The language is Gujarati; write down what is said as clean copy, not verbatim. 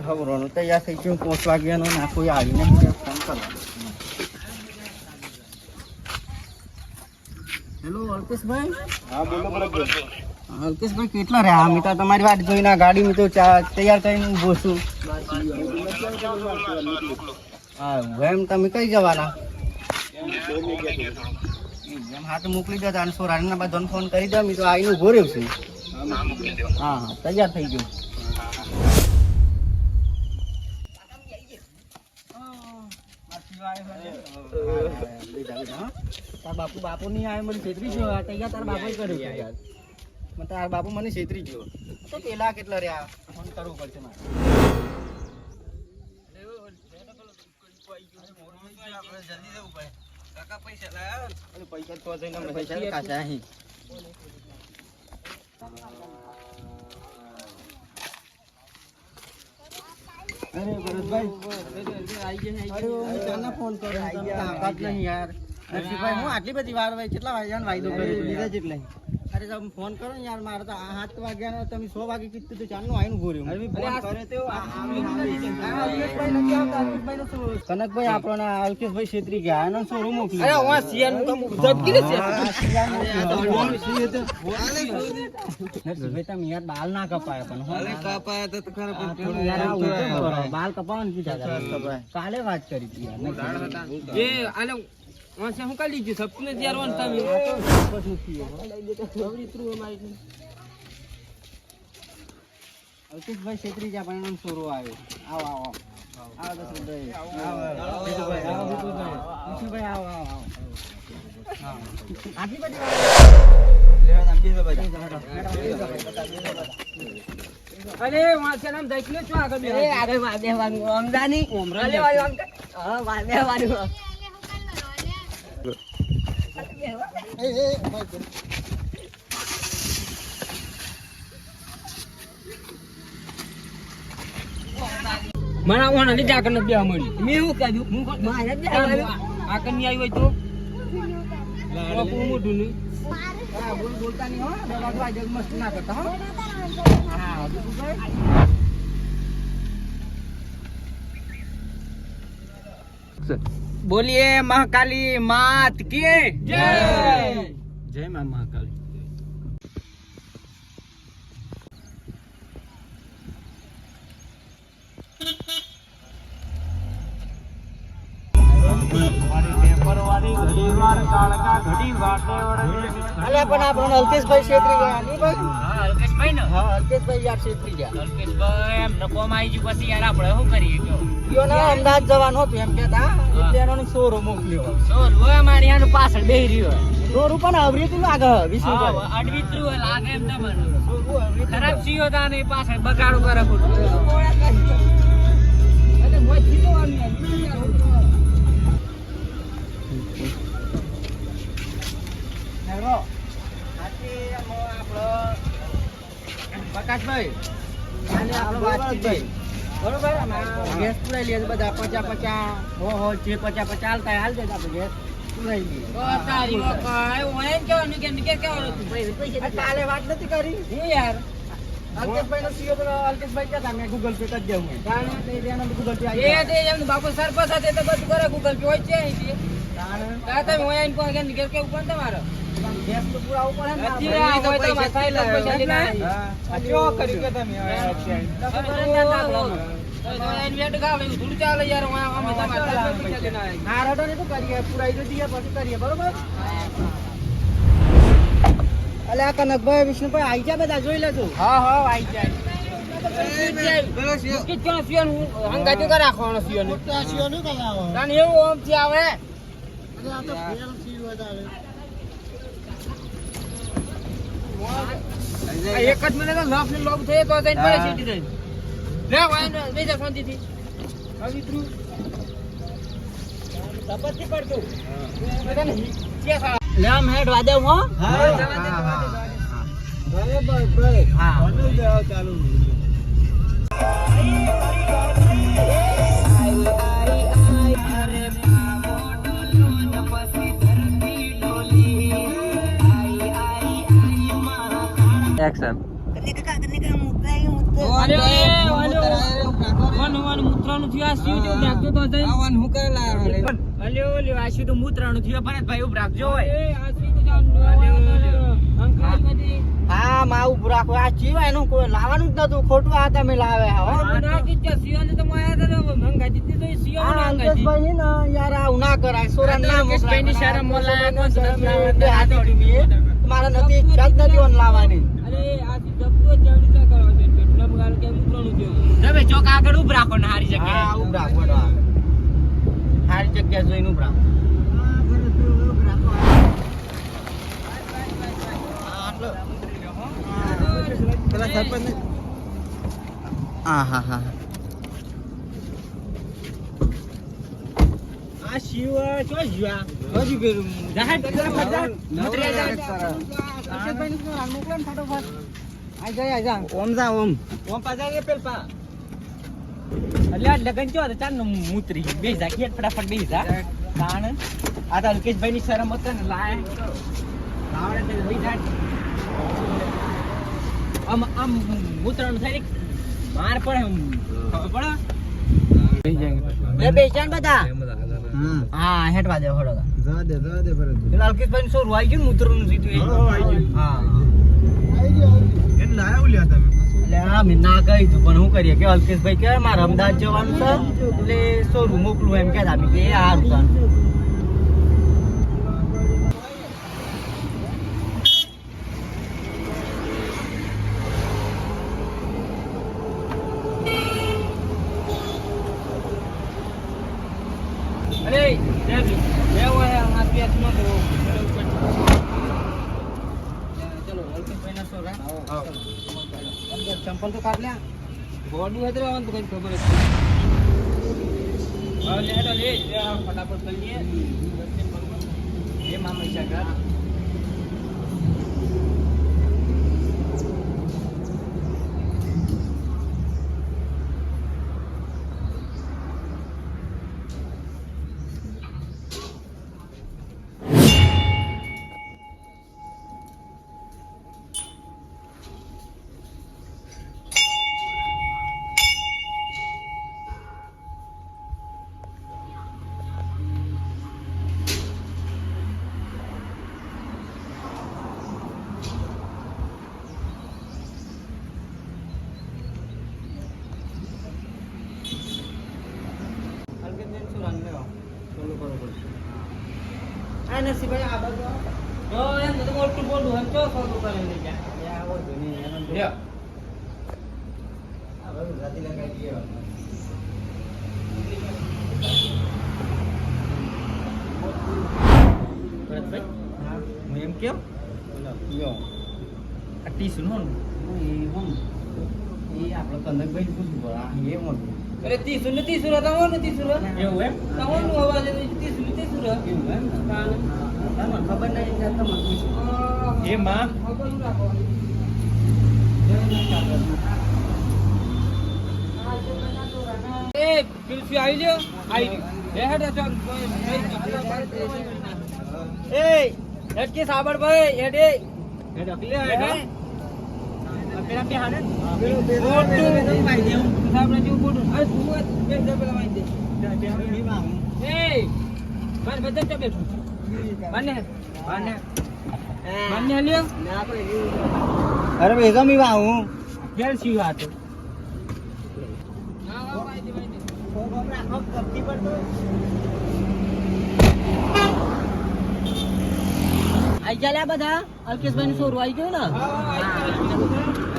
હવરોનો તૈયાર થઈ ગયો 5 વાગ્યાનો ના કોઈ આવીને મને ફોન કરવાનો. હેલો અલ્કેશભાઈ. હા બોલો બોલો. અલ્કેશભાઈ કેટલા રહ્યા? અમે તો તમારી વાત જોઈને આ ગાડી મેં તો તૈયાર કરીને ઊભો છું. હા એમ તમે કઈ જવાના? એમ હા તો મોકલી દો. 300 બધાને ફોન કરી દો. મેં તો આવીને ઊભો રહ્યો છું. હા હા તૈયાર થઈ ગયું. તાર બાપુ નહીં આવે મને છેતરી ગયો. તૈયાર તાર બાપુ કર્યું. તાર બાપુ મને છેતરી ગયો. તો પેલા કેટલા રહ્યા ફોન કરવું પડશે મારે. પૈસા તો જઈને પૈસા કાચા અહીં. અરે ભરતભાઈ ફોન કર્યો નહીં યાર. નરસિંહભાઈ હું આટલી બધી વાર ભાઈ કેટલા વાગ્યાનો વાયદો કર્યો લીધા જેટલા. અરે તમે ફોન કરો ને યાર. મારે તો 7 વાગ્યાનો તમે 100 વાગે કીધું તો ચાલનું આવીને ઉભો રહ્યો. કનકભાઈ આપણને અલ્કેશભાઈ છેતરી ગયા એનો શોરૂમ મોકલી. નરસિંહભાઈ તમે યાર બાલ ના કપાયા પણ કપાયા તો બાલ કપાવાનું કીધા. કાલે વાત કરી હતી યાર. હું કાઢી લીધું સપને ત્યાર અલ્કેશભાઈ છેતરી ગયા પણ એમ સોરો આવ્યો. આવો આવો અરે વાંચન આમ દેખ લે છો આગળ દેવાનું ઓમરાની ઓમરા લેવાનું હા દેવાનું. મને ઓણ લીધા આગળ નથી દેવા મળી. મેં એવું કહ્યું મારે આગળ નહીં આવ્યું હોય તો મોટું નહીં. હા બોલતા નહીં હો. મસ્ત ના કરતા હો. હા બોલીએ મહાકાલી માત કી જય. જય માં મહાકાલી. અલ્યા પણ આપણને અલ્કેશભાઈ છેતરી ગયા નહીં ભાઈ. હા અલ્કેશભાઈ ને. હા અલ્કેશભાઈ યાર છેતરી ગયા. અલ્કેશભાઈ એમ નકોમાં આવી ગયું પછી યાર આપણે શું કરીએ કયો. અમદાવાદ જવાનું હતું એમ કેતા એટલે એનો સોરો મોકલ્યો. સોરો અમારી આનું પાછળ બેહી રહ્યો. સોરું પણ અવરીતું લાગે. અડવીતું લાગે એમ તમને. ખરાબ સીઓ તા ને પાછળ બગાડો કરે ખોટું. અરે મોય જીતવાનું હેલો આથી આપણો પ્રકાશભાઈ આને આપણો વાતચીત બરોબર. ગેસ પુરાઈ લઈએ બધા 50 હો જે 50 હાલતા હાલ દે આપણે ગેસ પુરાઈ લઈએ. કાલે વાત નથી કરી હું યાર. અલ્કેશભાઈ નો સીઓ અલ્કેશભાઈ કહેતા મેં ગૂગલ પે કરી દઉં. ગૂગલ પે બાપુ સરપંચ સાથે તો બધું કરે ગૂગલ પે હોય છે અહીંથી. તમે ગેસ કેવું પણ તમારો ગેસ તો પુરાવું પડે. અલ્યા કનકભાઈ વિષ્ણુભાઈ આવી જાય બધા જોઈ લેજો. હા આવી જાય. રાખવાનો એવું ઓમ થી આવે. એક જ મને લોફ ને લોફ થયો તો જઈને પડે સીટી જઈને લે વાયન બેજા શાંતિથી પવિત્રુ તપતિ પડતું લે આમ હેડ વાદે હો. હા બરાબર ભાઈ. હા ઓનું જાવ ચાલુ. Action. મૂત્રાનું થયું આ શિવ જેવું રાખજો તો અલ્યો લ્યો આ શિવ તો મૂત્રાનું થયું ભરતભાઈ ઉભ રાખજો હા માં ઉભ રાખો આ શિવ એનું કોઈ લાવવાનું જ નતું ખોટું આ તમે લાવે યાર આવું ના કરાય સોરા ના મારા નથી ઈચ્છા જ નથી ઓન લાવવાની તમે ચોક આગળ ઉભ રાખો ને હારી જગ્યાએ હા ઉભ રાખો હારી જગ્યાએ જોઈને ઉભ રાખો પેલા સરપંચ હા હા હા આ શિવ તો જ્યા હજી પેલું જાહેર મોકલો ને ફટાફટ આ જાય ઓમ જા ઓમ પાજા પેલ પા એટલે આ લગન ચો તો ચાર મૂતરી બે જા ખેત ફટાફટ બે જા તાણ આ તો અલ્કેશભાઈ ની શરમ હતા ને લાય લાવડે તે લઈ જા આમ મૂત્રનું થાય માર પડે પડે બે બેચાન બધા હા હેટવા દે હોડો જવા દે પેલા અલ્કેશભાઈ નું સોરું આવી ગયું મૂત્રનું સીધું હા આવી ગયો એને લાયા ઉલ્યા તમે એટલે હા મેં ના કહી તું પણ શું કરીએ કે અલ્કેશભાઈ કે મારે અમદાવાદ જવાનું છે એટલે સોરું મોકલું એમ કહેતા મેં કે સારું સારું चंपल तो काट लिया बॉडी है तो कहीं खबर है ले फटाफट कर लिए ये मामा का नसीब भाई आबा तो एम तो मोटू बोलू हम तो फोटो कर ले जा या वो धनी ले आबा जाती लगाई दिए परत भाई हां હું એમ કેમ યો આ ટી સુનો એ હું એ આપણો કનકભાઈ પૂછું બોલા એ મોટું અરે 30 ને 30 હતા હો ને 30 એવું એમ તમારું અવાજ 30 ને 30 એવું એમ તમને ખબર નહીં કે તમને પૂછું એ માં એ પિલસી આવી લ્યો એ હેડ ચાલ એ હેડ કે સાબર ભાઈ હેડ હેડ અકલે હેડ પેલા બે હાડે બોટુ ભાઈ દેવું સાબરા જેવું બોટુ આ તું બે પેલા ભાઈ દે એ બાર બધા તો બેઠું બાને લ્યો અરે ભાઈ ગમી વા હું ગેલ સી વાત હા હા ભાઈ દે ખોબરા ખોબ કપટી પડતો આઈ ગયા બધા અલ્કેશભાઈ નું સોરું આવી ગયું ને હા